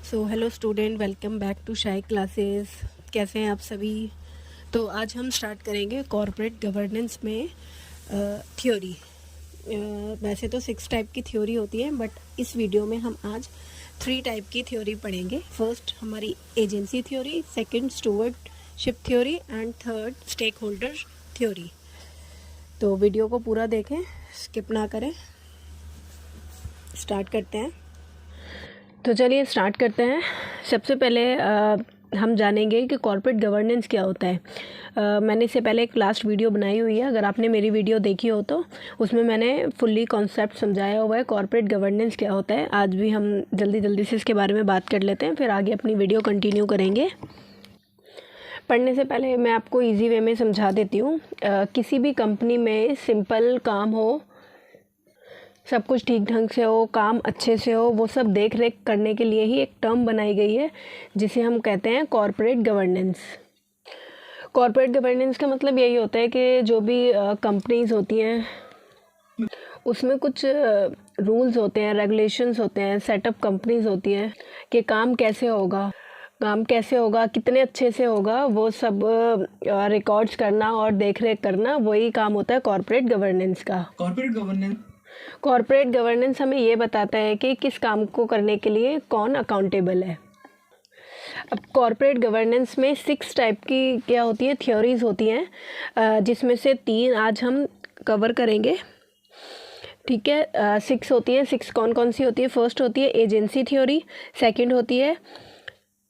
So hello student, welcome back to Shai classes. कैसे हैं आप सभी? तो आज हम स्टार्ट करेंगे कॉर्पोरेट गवर्नेंस में थ्योरी। वैसे तो 6 टाइप की थ्योरी होती है, बट इस वीडियो में हम आज 3 टाइप की थ्योरी पढ़ेंगे। फर्स्ट हमारी agency theory, second stewardship theory and third stake holder theory. तो वीडियो को पूरा देखें, स्किप ना करें। स्टार्ट करते हैं। तो चलिए स्टार्ट करते हैं। सबसे पहले हम जानेंगे कि कॉर्पोरेट गवर्नेंस क्या होता है। मैंने इससे पहले एक लास्ट वीडियो बनाई हुई है, अगर आपने मेरी वीडियो देखी हो तो उसमें मैंने फुल्ली कॉन्सेप्ट समझाया हुआ है कॉर्पोरेट गवर्नेंस क्या होता है। आज भी हम जल्दी से इसके बारे में बात कर लेते हैं, फिर आगे अपनी वीडियो कंटिन्यू करेंगे। पढ़ने से पहले मैं आपको इजी वे में समझा देती हूँ। किसी भी कंपनी में सिंपल काम हो, सब कुछ ठीक ढंग से हो, काम अच्छे से हो, वो सब देख रेख करने के लिए ही एक टर्म बनाई गई है जिसे हम कहते हैं कॉर्पोरेट गवर्नेंस। कॉर्पोरेट गवर्नेंस का मतलब यही होता है कि जो भी कंपनीज होती हैं उसमें कुछ रूल्स होते हैं, रेगुलेशंस होते हैं, सेटअप कंपनीज होती हैं कि काम कैसे होगा, कितने अच्छे से होगा, वो सब रिकॉर्ड्स करना और देख रेख करना, वही काम होता है कॉर्पोरेट गवर्नेंस का। कॉर्पोरेट गवर्नेंस हमें ये बताता है कि किस काम को करने के लिए कौन अकाउंटेबल है। अब कॉर्पोरेट गवर्नेंस में 6 टाइप की क्या होती है, थ्योरीज होती हैं, जिसमें से 3 आज हम कवर करेंगे। ठीक है, 6 होती है। 6 कौन कौन सी होती है? फर्स्ट होती है एजेंसी थ्योरी, सेकंड होती है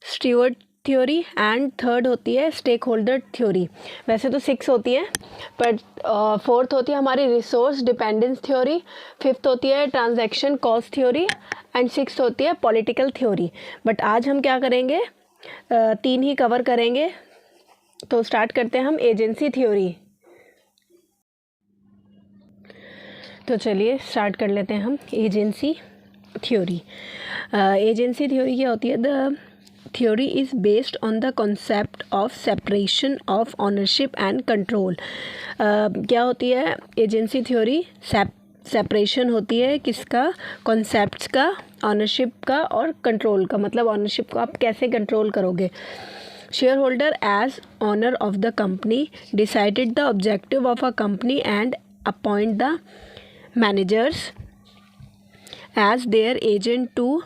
स्टीवर्ड थ्योरी एंड थर्ड होती है स्टेक होल्डर थ्योरी। वैसे तो 6 होती है, पर फोर्थ होती है हमारी रिसोर्स डिपेंडेंस थ्योरी, फिफ्थ होती है transaction cost theory and sixth होती है पॉलिटिकल थ्योरी। बट आज हम क्या करेंगे, 3 ही कवर करेंगे। तो स्टार्ट करते हैं हम एजेंसी थ्योरी। तो चलिए स्टार्ट कर लेते हैं हम एजेंसी थ्योरी। एजेंसी थ्योरी क्या होती है? The theory is based on the concept of separation of ownership and control। क्या होती है एजेंसी थ्योरी? सेपरेशन होती है किसका? कॉन्सेप्ट्स का, ऑनरशिप का और कंट्रोल का। मतलब ऑनरशिप को आप कैसे कंट्रोल करोगे। Shareholder as owner of the company decided the objective of a company and appoint the managers as their agent to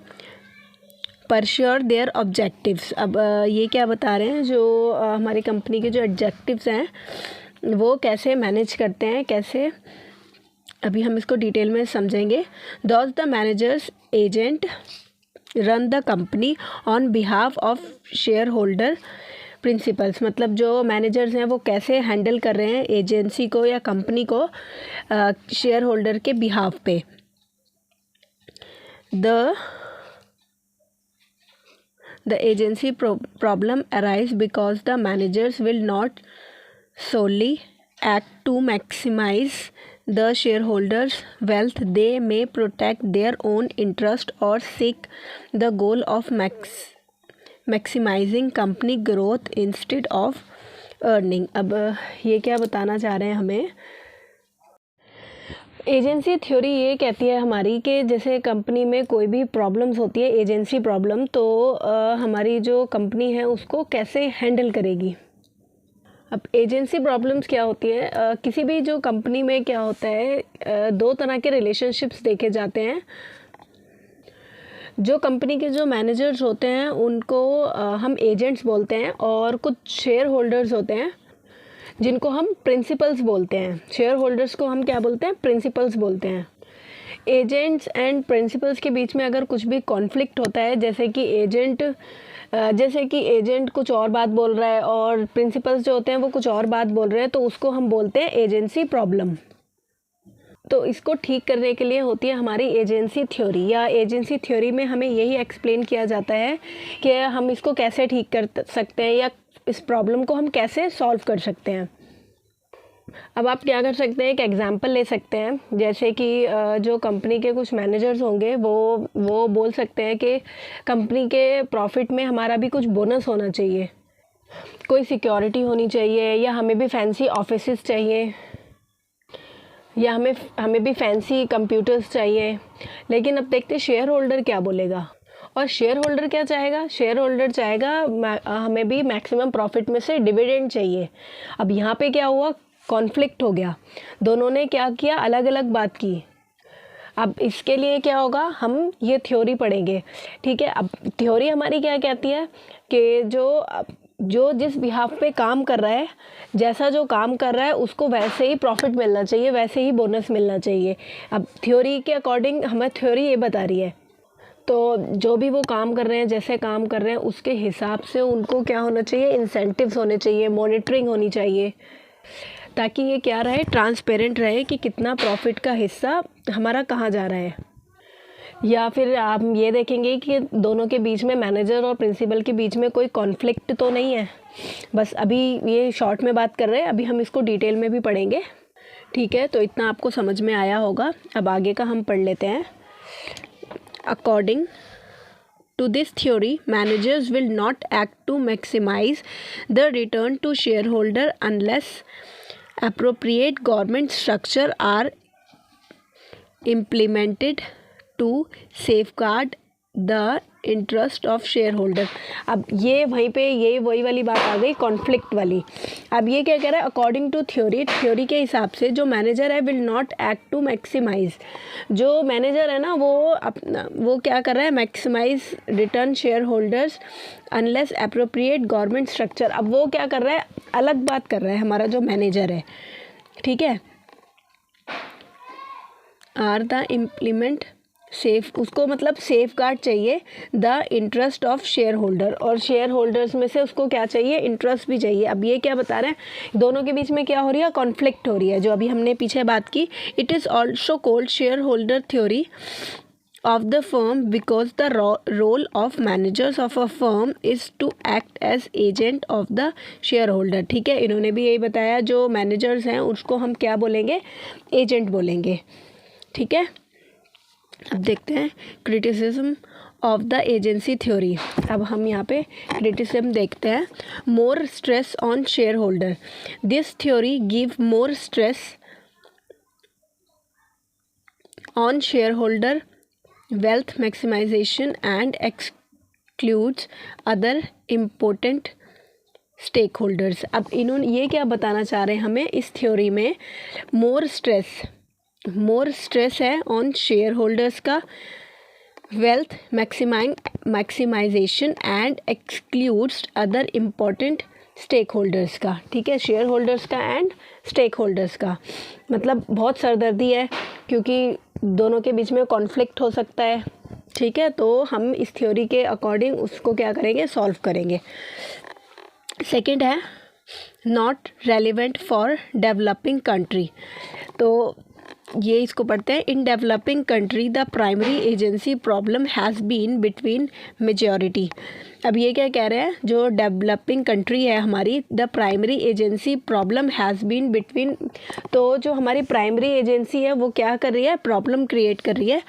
pursue their objectives. अब ये क्या बता रहे हैं, जो हमारी कंपनी के जो ऑब्जेक्टिव्स हैं वो कैसे मैनेज करते हैं, कैसे, अभी हम इसको डिटेल में समझेंगे। Those the managers agent run the company on behalf of share holder principles. मतलब जो मैनेजर्स हैं वो कैसे हैंडल कर रहे हैं एजेंसी को या कंपनी को शेयर होल्डर के बिहाफ पे। The agency problem arise because the managers will not solely act to maximize the shareholders' wealth. They may protect their own interest or seek the goal of maximizing company growth instead of earning। अब ये क्या बताना चाह रहे हैं हमें? Agency theory ये कहती है हमारी कि जैसे कंपनी में कोई भी प्रॉब्लम्स होती है, एजेंसी प्रॉब्लम, तो हमारी जो कंपनी है उसको कैसे हैंडल करेगी। अब एजेंसी प्रॉब्लम्स क्या होती है, किसी भी जो कंपनी में क्या होता है, 2 तरह के रिलेशनशिप्स देखे जाते हैं। जो कंपनी के जो मैनेजर्स होते हैं उनको हम एजेंट्स बोलते हैं, और कुछ शेयर होल्डर्स होते हैं जिनको हम प्रिंसिपल्स बोलते हैं। शेयर होल्डर्स को हम क्या बोलते हैं? प्रिंसिपल्स बोलते हैं। एजेंट्स एंड प्रिंसिपल्स के बीच में अगर कुछ भी कॉन्फ्लिक्ट होता है, जैसे कि एजेंट कुछ और बात बोल रहा है और प्रिंसिपल्स जो होते हैं वो कुछ और बात बोल रहे हैं, तो उसको हम बोलते हैं एजेंसी प्रॉब्लम। तो इसको ठीक करने के लिए होती है हमारी एजेंसी थ्योरी। या एजेंसी थ्योरी में हमें यही एक्सप्लेन किया जाता है कि हम इसको कैसे ठीक कर सकते हैं या इस प्रॉब्लम को हम कैसे सॉल्व कर सकते हैं। अब आप क्या कर सकते हैं, एक एग्जांपल ले सकते हैं। जैसे कि जो कंपनी के कुछ मैनेजर्स होंगे वो बोल सकते हैं कि कंपनी के प्रॉफिट में हमारा भी कुछ बोनस होना चाहिए, कोई सिक्योरिटी होनी चाहिए, या हमें भी फैंसी ऑफिसेस चाहिए, या हमें भी फैंसी कंप्यूटर्स चाहिए। लेकिन अब देखते शेयर होल्डर क्या बोलेगा। और शेयर होल्डर क्या चाहेगा, शेयर होल्डर चाहेगा हमें भी मैक्सिमम प्रॉफिट में से डिविडेंड चाहिए। अब यहाँ पे क्या हुआ, कॉन्फ्लिक्ट हो गया, दोनों ने क्या किया, अलग अलग बात की। अब इसके लिए क्या होगा, हम ये थ्योरी पढ़ेंगे, ठीक है। अब थ्योरी हमारी क्या कहती है कि जो जिस बिहाफ पे काम कर रहा है, जैसा जो काम कर रहा है उसको वैसे ही प्रॉफिट मिलना चाहिए, वैसे ही बोनस मिलना चाहिए। अब थ्योरी के अकॉर्डिंग हमें थ्योरी ये बता रही है, तो जो भी वो काम कर रहे हैं, जैसे काम कर रहे हैं उसके हिसाब से उनको क्या होना चाहिए, इंसेंटिव्स होने चाहिए, मॉनिटरिंग होनी चाहिए, ताकि ये क्या रहे, ट्रांसपेरेंट रहे कि कितना प्रॉफिट का हिस्सा हमारा कहाँ जा रहा है। या फिर आप ये देखेंगे कि दोनों के बीच में, मैनेजर और प्रिंसिपल के बीच में कोई कॉन्फ्लिक्ट तो नहीं है। बस अभी ये शॉर्ट में बात कर रहे हैं, अभी हम इसको डिटेल में भी पढ़ेंगे, ठीक है। तो इतना आपको समझ में आया होगा। अब आगे का हम पढ़ लेते हैं। According to this theory, managers will not act to maximize the return to shareholder unless appropriate government structure are implemented to safeguard the interest of share holder. अब ये वहीं पे ये वही वाली बात आ गई, कॉन्फ्लिक्ट वाली। अब ये क्या कह रहा है, अकॉर्डिंग टू थ्योरी के हिसाब से जो मैनेजर है will not act to maximize, जो मैनेजर है ना वो क्या कर रहा है, maximize return share holders unless appropriate government structure. अब वो क्या कर रहा है, अलग बात कर रहा है हमारा जो मैनेजर है, ठीक है। आर द इम्प्लीमेंट सेफ, उसको मतलब सेफ गार्ड चाहिए the interest of share holder, और शेयर होल्डर्स में से उसको क्या चाहिए, इंटरेस्ट भी चाहिए। अब ये क्या बता रहे हैं, दोनों के बीच में क्या हो रही है, कॉन्फ्लिक्ट हो रही है, जो अभी हमने पीछे बात की। It is also called share holder theory of the firm because the role of managers of a firm is to act as agent of the shareholder, ठीक है। इन्होंने भी यही बताया, जो मैनेजर्स हैं उसको हम क्या बोलेंगे, एजेंट बोलेंगे, ठीक है। अब देखते हैं criticism of the agency theory. अब हम यहाँ पे क्रिटिसिज्म देखते हैं। More stress on share holder, this theory give more stress on share holder wealth maximization and excludes other important stakeholders। अब इन्होंने ये क्या बताना चाह रहे हैं हमें इस थ्योरी में, मोर स्ट्रेस है ऑन शेयर होल्डर्स का, wealth maximization and excludes other important stake holders का, ठीक है। शेयर होल्डर्स का एंड स्टेक होल्डर्स का मतलब बहुत सरदर्दी है, क्योंकि दोनों के बीच में कॉन्फ्लिक्ट हो सकता है, ठीक है। तो हम इस थ्योरी के अकॉर्डिंग उसको क्या करेंगे, सॉल्व करेंगे। सेकंड है not relevant for developing country, तो ये इसको पढ़ते हैं। In developing country the primary agency problem has been between majority. अब ये क्या कह रहे हैं, जो डेवलपिंग कंट्री है हमारी, the primary agency problem has been between, तो जो हमारी प्राइमरी एजेंसी है वो क्या कर रही है, प्रॉब्लम क्रिएट कर रही है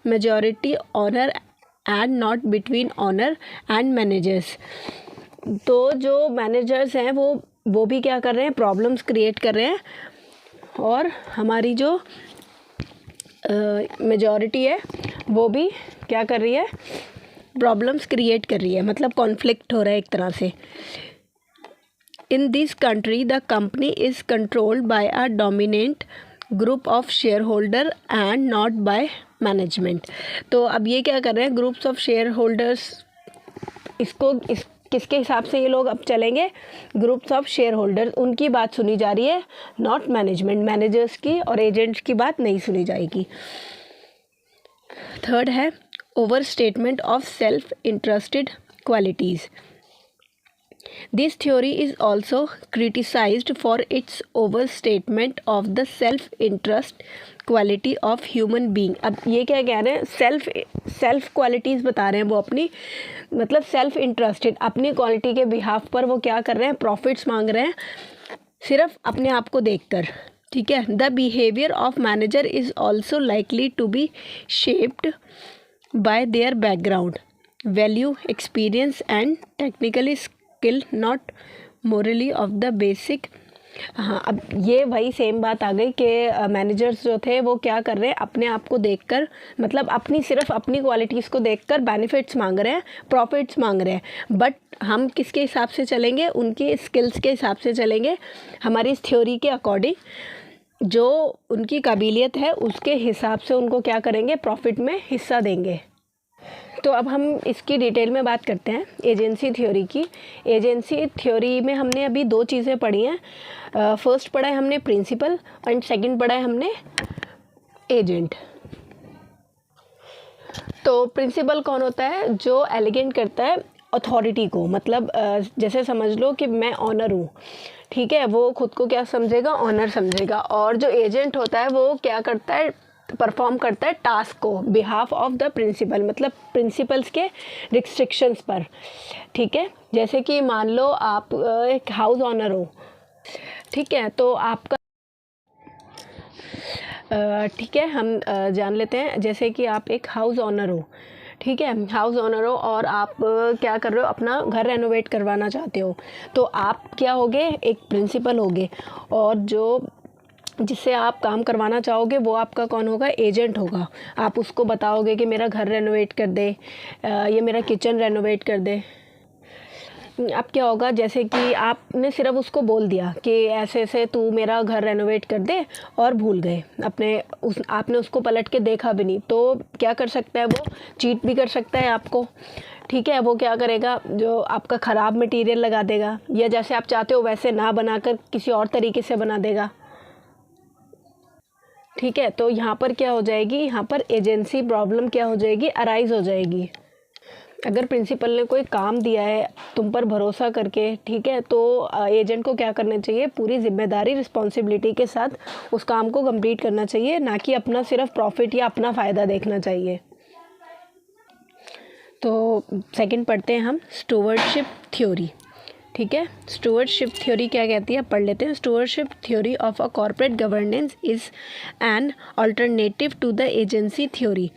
majority owner and not between owner and managers. तो जो मैनेजर्स हैं वो भी क्या कर रहे हैं, प्रॉब्लम्स क्रिएट कर रहे हैं, और हमारी जो मेजॉरिटी है वो भी क्या कर रही है, प्रॉब्लम्स क्रिएट कर रही है, मतलब कॉन्फ्लिक्ट हो रहा है एक तरह से। In this country the company is controlled by a dominant group of share holder and not by management. तो अब ये क्या कर रहे हैं, ग्रुप्स ऑफ शेयर होल्डर्स, किसके हिसाब से ये लोग अब चलेंगे, ग्रुप्स ऑफ शेयर होल्डर्स, उनकी बात सुनी जा रही है, नॉट मैनेजमेंट, मैनेजर्स की और एजेंट्स की बात नहीं सुनी जाएगी। थर्ड है over statement of self interested qualities. This theory is also criticised for its over statement of the self interest quality of human being. अब ये क्या कह रहे हैं, सेल्फ क्वालिटीज़ बता रहे हैं वो अपनी, मतलब सेल्फ इंटरेस्टेड, अपनी क्वालिटी के बिहाफ पर वो क्या कर रहे हैं, प्रॉफिट्स मांग रहे हैं सिर्फ अपने आप को देखकर, ठीक है। The behaviour of manager is also likely to be shaped by their background, value, experience and technically skill, not morally of the basic हाँ, अब ये वही सेम बात आ गई कि मैनेजर्स जो थे वो क्या कर रहे हैं, अपने आप को देखकर, मतलब सिर्फ अपनी क्वालिटीज़ को देखकर बेनिफिट्स मांग रहे हैं, प्रॉफिट्स मांग रहे हैं। बट हम किसके हिसाब से चलेंगे, उनकी स्किल्स के हिसाब से चलेंगे, हमारी इस थ्योरी के अकॉर्डिंग। जो उनकी काबिलियत है उसके हिसाब से उनको क्या करेंगे, प्रॉफिट में हिस्सा देंगे। तो अब हम इसकी डिटेल में बात करते हैं एजेंसी थ्योरी की। एजेंसी थ्योरी में हमने अभी 2 चीज़ें पढ़ी हैं। फर्स्ट पढ़ा है हमने प्रिंसिपल एंड सेकंड पढ़ा है हमने एजेंट। तो प्रिंसिपल कौन होता है, जो एलिगेंट करता है अथॉरिटी को, मतलब जैसे समझ लो कि मैं ऑनर हूँ, ठीक है, वो खुद को क्या समझेगा, ऑनर समझेगा। और जो एजेंट होता है वो क्या करता है, परफॉर्म करता है टास्क को बिहाफ ऑफ द प्रिंसिपल, मतलब प्रिंसिपल्स के रिस्ट्रिक्शंस पर, ठीक है। जैसे कि मान लो आप एक हाउस ऑनर हो, ठीक है, तो आपका ठीक है, हम जान लेते हैं, जैसे कि आप एक हाउस ऑनर हो, ठीक है, हाउस ओनर हो और आप क्या कर रहे हो, अपना घर रेनोवेट करवाना चाहते हो, तो आप क्या होगे, एक प्रिंसिपल होगे, और जो जिससे आप काम करवाना चाहोगे वो आपका कौन होगा, एजेंट होगा। आप उसको बताओगे कि मेरा घर रेनोवेट कर दे, ये मेरा किचन रेनोवेट कर दे। अब क्या होगा, जैसे कि आपने सिर्फ उसको बोल दिया कि ऐसे ऐसे तू मेरा घर रेनोवेट कर दे, और भूल गए, आपने उसको पलट के देखा भी नहीं, तो क्या कर सकता है, वो चीट भी कर सकता है आपको, ठीक है। वो क्या करेगा, जो आपका ख़राब मटेरियल लगा देगा, या जैसे आप चाहते हो वैसे ना बनाकर किसी और तरीके से बना देगा, ठीक है। तो यहाँ पर क्या हो जाएगी, यहाँ पर एजेंसी प्रॉब्लम क्या हो जाएगी, अराइज हो जाएगी। अगर प्रिंसिपल ने कोई काम दिया है तुम पर भरोसा करके, ठीक है, तो एजेंट को क्या करना चाहिए, पूरी जिम्मेदारी रिस्पॉन्सिबिलिटी के साथ उस काम को कंप्लीट करना चाहिए, ना कि अपना सिर्फ प्रॉफिट या अपना फ़ायदा देखना चाहिए। तो सेकंड पढ़ते हैं हम स्टुवर्डशिप थ्योरी, ठीक है। स्टुवर्डशिप थ्योरी क्या कहती है, पढ़ लेते हैं। Stewardship theory of a corporate governance is an alternative to the agency theory.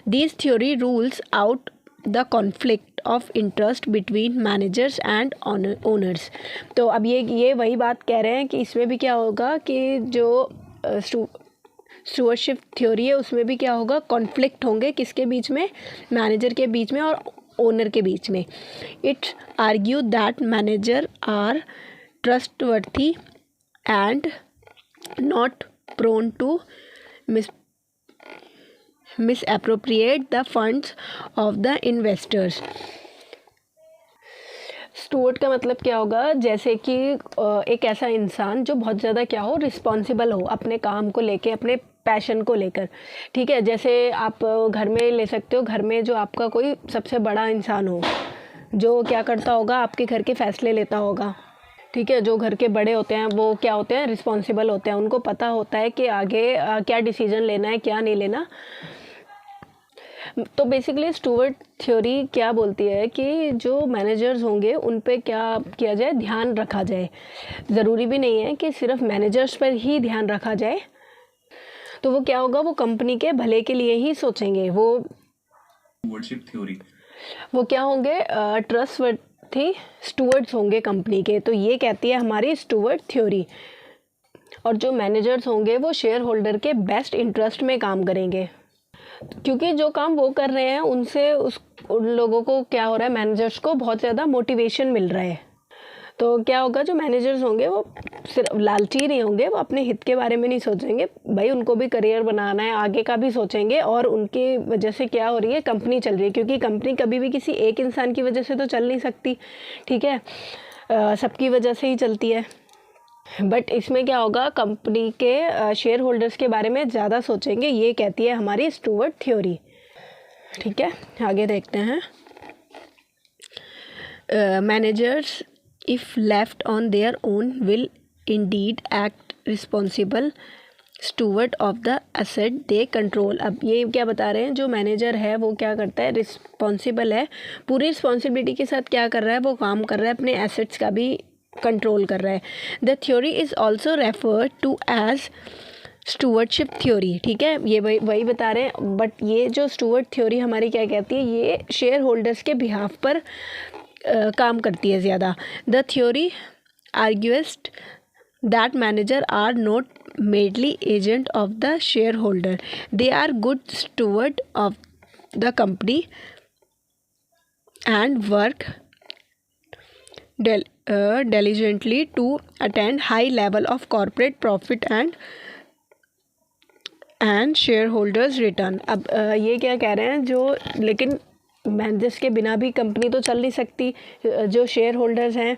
This theory rules out the conflict of interest between managers and owners. तो अब ये वही बात कह रहे हैं कि इसमें भी क्या होगा कि जो स्टुवर्डशिप थ्योरी है उसमें भी क्या होगा, कॉन्फ्लिक्ट होंगे, किसके बीच में, मैनेजर के बीच में और ओनर के बीच में। It argue that manager are trustworthy and not prone to misappropriate the funds of the investors। Steward का मतलब क्या होगा, जैसे कि एक ऐसा इंसान जो बहुत ज़्यादा क्या हो, रिस्पॉन्सिबल हो अपने काम को लेके, अपने पैशन को लेकर, ठीक है। जैसे आप घर में ले सकते हो, घर में जो आपका कोई सबसे बड़ा इंसान हो, जो क्या करता होगा, आपके घर के फैसले लेता होगा, ठीक है। जो घर के बड़े होते हैं वो क्या होते हैं, रिस्पॉन्सिबल होते हैं, उनको पता होता है कि आगे क्या डिसीजन लेना है, क्या नहीं लेना। तो बेसिकली स्टुवर्ड थ्योरी क्या बोलती है कि जो मैनेजर्स होंगे उन पे क्या किया जाए, ध्यान रखा जाए। ज़रूरी भी नहीं है कि सिर्फ मैनेजर्स पर ही ध्यान रखा जाए, तो वो क्या होगा, वो कंपनी के भले के लिए ही सोचेंगे। वो स्टुवर्डशिप थ्योरी, वो क्या होंगे, ट्रस्टवर्थी स्टुवर्ड्स होंगे कंपनी के। तो ये कहती है हमारी स्टुवर्ड थ्योरी। और जो मैनेजर्स होंगे वो शेयर होल्डर के बेस्ट इंटरेस्ट में काम करेंगे, क्योंकि जो काम वो कर रहे हैं उनसे उन लोगों को क्या हो रहा है, मैनेजर्स को बहुत ज़्यादा मोटिवेशन मिल रहा है। तो क्या होगा, जो मैनेजर्स होंगे वो सिर्फ लालची नहीं होंगे, वो अपने हित के बारे में नहीं सोचेंगे, भाई उनको भी करियर बनाना है, आगे का भी सोचेंगे। और उनकी वजह से क्या हो रही है, कंपनी चल रही है, क्योंकि कंपनी कभी भी किसी एक इंसान की वजह से तो चल नहीं सकती, ठीक है, सबकी वजह से ही चलती है। बट इसमें क्या होगा, कंपनी के शेयर होल्डर्स के बारे में ज़्यादा सोचेंगे, ये कहती है हमारी स्टुवर्ड थ्योरी, ठीक है। आगे देखते हैं। Managers if left on their own will indeed act responsible steward of the asset they control. अब ये क्या बता रहे हैं, जो मैनेजर है वो क्या करता है, रिस्पॉन्सिबल है, पूरी रिस्पॉन्सिबिलिटी के साथ क्या कर रहा है, वो काम कर रहा है, अपने एसेट्स का भी कंट्रोल कर रहा है। The theory is also referred to as stewardship theory, ठीक है, ये वही बता रहे हैं। बट ये जो स्टुवर्ड थ्योरी हमारी क्या कहती है, ये शेयर होल्डर्स के बिहाफ पर काम करती है ज़्यादा। The theory argues that manager are not merely agent of the shareholder. They are good steward of the company and work diligently to attain high level of corporate profit and shareholders return. अब ये क्या कह रहे हैं, जो लेकिन managers के बिना भी कंपनी तो चल नहीं सकती. जो शेयर होल्डर्स हैं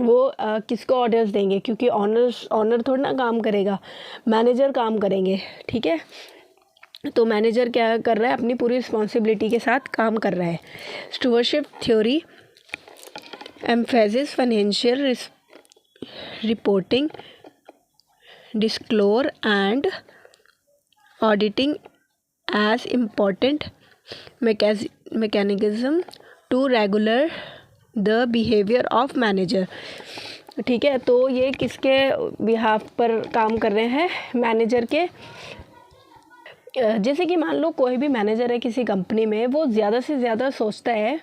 वो किसको ऑर्डर्स देंगे, क्योंकि ऑनर थोड़ा ना काम करेगा, मैनेजर काम करेंगे. ठीक है, तो मैनेजर क्या कर रहा है, अपनी पूरी रिस्पॉन्सिबिलिटी के साथ काम कर रहा है. Stewardship theory emphasis financial reporting, disclosure and auditing as important mechanism to regulate the behavior of manager. ठीक है, तो ये किसके बिहाफ पर काम कर रहे हैं, मैनेजर के. जैसे कि मान लो कोई भी मैनेजर है किसी कंपनी में, वो ज़्यादा से ज़्यादा सोचता है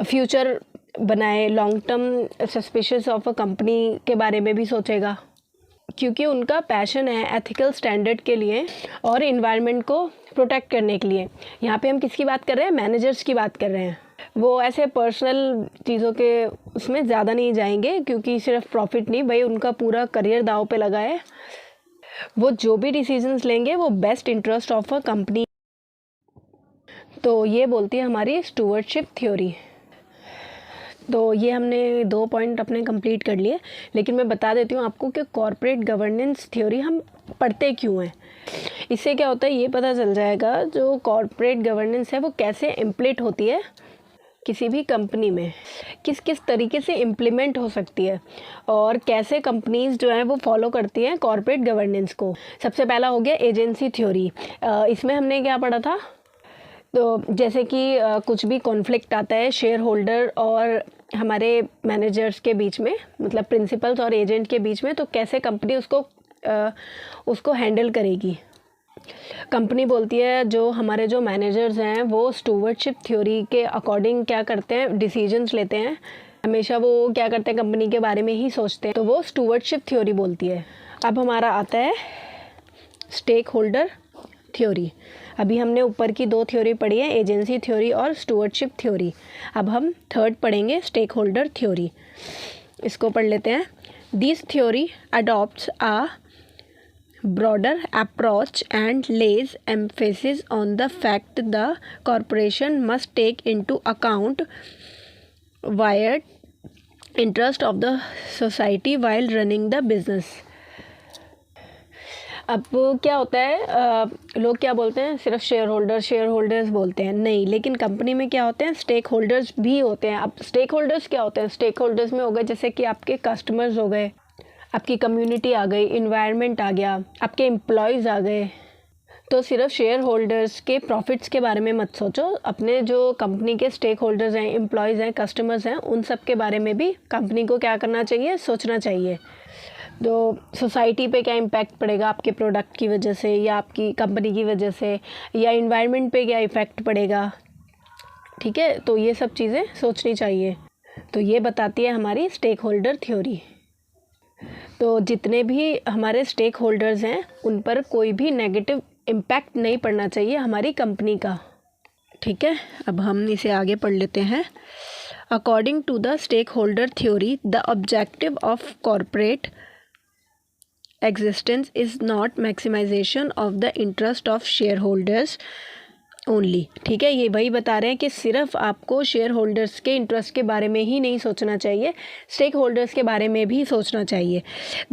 फ्यूचर बनाए, long term suspicious of a company के बारे में भी सोचेगा, क्योंकि उनका पैशन है एथिकल स्टैंडर्ड के लिए और इन्वायरमेंट को प्रोटेक्ट करने के लिए. यहाँ पे हम किसकी बात कर रहे हैं, मैनेजर्स की बात कर रहे हैं. वो ऐसे पर्सनल चीज़ों के उसमें ज़्यादा नहीं जाएंगे, क्योंकि सिर्फ प्रॉफिट नहीं भाई, उनका पूरा करियर दांव पे लगा है. वो जो भी डिसीजंस लेंगे वो best interest of a company. तो ये बोलती है हमारी स्टुअर्डशिप थ्योरी. तो ये हमने 2 पॉइंट अपने कंप्लीट कर लिए, लेकिन मैं बता देती हूँ आपको कि कॉर्पोरेट गवर्नेंस थ्योरी हम पढ़ते क्यों हैं. इससे क्या होता है ये पता चल जाएगा, जो कॉर्पोरेट गवर्नेंस है वो कैसे इम्प्लीट होती है किसी भी कंपनी में, किस किस तरीके से इम्प्लीमेंट हो सकती है, और कैसे कंपनीज जो हैं वो फॉलो करती हैं कॉर्पोरेट गवर्नेंस को. सबसे पहला हो गया एजेंसी थ्योरी. इसमें हमने क्या पढ़ा था, तो जैसे कि कुछ भी कॉन्फ्लिक्ट आता है शेयर होल्डर और हमारे मैनेजर्स के बीच में, मतलब प्रिंसिपल्स और एजेंट के बीच में, तो कैसे कंपनी उसको हैंडल करेगी. कंपनी बोलती है जो हमारे जो मैनेजर्स हैं वो स्टुअर्डशिप थ्योरी के अकॉर्डिंग क्या करते हैं, डिसीजंस लेते हैं. हमेशा वो क्या करते हैं, कंपनी के बारे में ही सोचते हैं, तो वो स्टुअर्डशिप थ्योरी बोलती है. अब हमारा आता है स्टेक होल्डर थ्योरी. अभी हमने ऊपर की 2 थ्योरी पढ़ी है, एजेंसी थ्योरी और स्टुअर्डशिप थ्योरी. अब हम थर्ड पढ़ेंगे स्टेक होल्डर थ्योरी. इसको पढ़ लेते हैं. This theory adopts a broader approach and lays emphasis on the fact the corporation must take into account wide interest of the society while running the business. अब क्या होता है, लोग क्या बोलते हैं, सिर्फ शेयर होल्डर्स बोलते हैं, नहीं, लेकिन कंपनी में क्या होते हैं, स्टेक होल्डर्स भी होते हैं. अब स्टेक होल्डर्स क्या होते हैं, स्टेक होल्डर्स में हो गए जैसे कि आपके कस्टमर्स हो गए, आपकी कम्युनिटी आ गई, इन्वायरमेंट आ गया, आपके एम्प्लॉयज़ आ गए. तो सिर्फ शेयर होल्डर्स के प्रॉफिट्स के बारे में मत सोचो, अपने जो कंपनी के स्टेक होल्डर्स हैं, एम्प्लॉयज़ हैं, कस्टमर्स हैं, उन सब के बारे में भी कंपनी को क्या करना चाहिए, सोचना चाहिए. तो सोसाइटी पे क्या इम्पैक्ट पड़ेगा आपके प्रोडक्ट की वजह से, या आपकी कंपनी की वजह से, या इन्वायरमेंट पे क्या इफ़ेक्ट पड़ेगा. ठीक है, तो ये सब चीज़ें सोचनी चाहिए. तो ये बताती है हमारी स्टेक होल्डर थ्योरी. तो जितने भी हमारे स्टेक होल्डर्स हैं उन पर कोई भी नेगेटिव इम्पैक्ट नहीं पड़ना चाहिए हमारी कंपनी का. ठीक है, अब हम इसे आगे पढ़ लेते हैं. According to the stake holder theory the objective of corporate existence is not maximization of the interest of share holders only. ठीक है, ये वही बता रहे हैं कि सिर्फ आपको शेयर होल्डर्स के इंटरेस्ट के बारे में ही नहीं सोचना चाहिए, स्टेक होल्डर्स के बारे में भी सोचना चाहिए.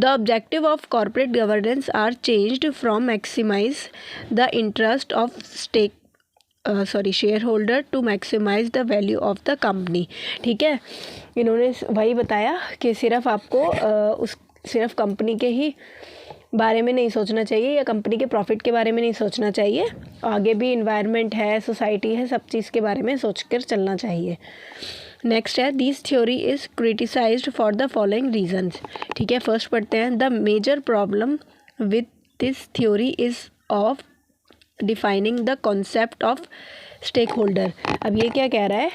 The objective of corporate governance are changed from maximize the interest of share holder to maximize the value of the company. ठीक है, इन्होंने वही बताया कि सिर्फ आपको सिर्फ कंपनी के ही बारे में नहीं सोचना चाहिए, या कंपनी के प्रॉफिट के बारे में नहीं सोचना चाहिए, आगे भी इन्वायरमेंट है, सोसाइटी है, सब चीज़ के बारे में सोचकर चलना चाहिए. नेक्स्ट है this theory is criticized for the following reasons. ठीक है, फर्स्ट पढ़ते हैं. The major problem with this theory is of defining the concept of stake holder. अब ये क्या कह रहा है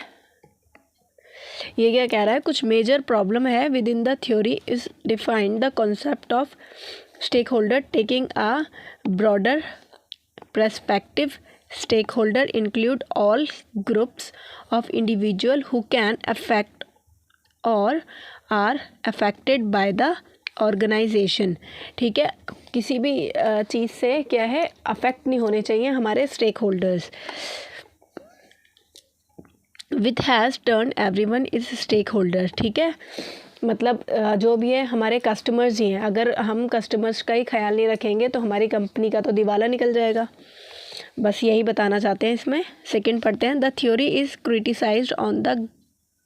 ये क्या कह रहा है, कुछ मेजर प्रॉब्लम है with in the theory is defined the concept of stake holder taking a broader perspective. Stakeholder include all groups of individual who can affect or are affected by the organization. ठीक है, किसी भी चीज़ से क्या है, affect नहीं होने चाहिए हमारे stake holders. With has turn everyone is stake holder. ठीक है, मतलब जो भी है हमारे कस्टमर्स ही हैं. अगर हम कस्टमर्स का ही ख्याल नहीं रखेंगे तो हमारी कंपनी का तो दिवाला निकल जाएगा. बस यही बताना चाहते हैं इसमें. सेकंड पढ़ते हैं. The theory is criticised on the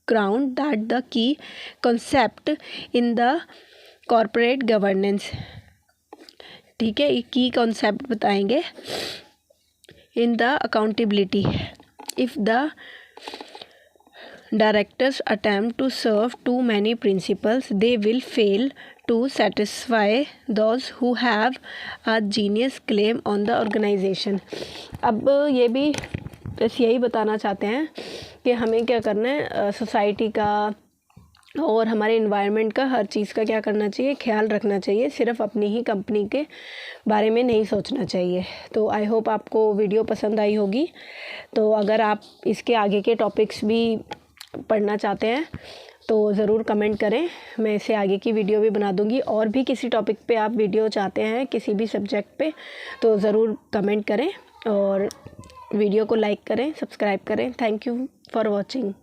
ground that the key concept in the corporate governance. ठीक है, की कॉन्सेप्ट बताएंगे. In the accountability, if the directors attempt to serve too many principles, they will fail to satisfy those who have a genius claim on the organization. अब ये भी बस यही बताना चाहते हैं कि हमें क्या करना है, सोसाइटी का और हमारे इन्वायरमेंट का, हर चीज़ का क्या करना चाहिए, ख्याल रखना चाहिए. सिर्फ अपनी ही कंपनी के बारे में नहीं सोचना चाहिए. तो आई होप आपको वीडियो पसंद आई होगी. तो अगर आप इसके आगे के टॉपिक्स भी पढ़ना चाहते हैं तो ज़रूर कमेंट करें. मैं इसे आगे की वीडियो भी बना दूंगी. और भी किसी टॉपिक पे आप वीडियो चाहते हैं, किसी भी सब्जेक्ट पे, तो ज़रूर कमेंट करें और वीडियो को लाइक करें, सब्सक्राइब करें. Thank you for watching.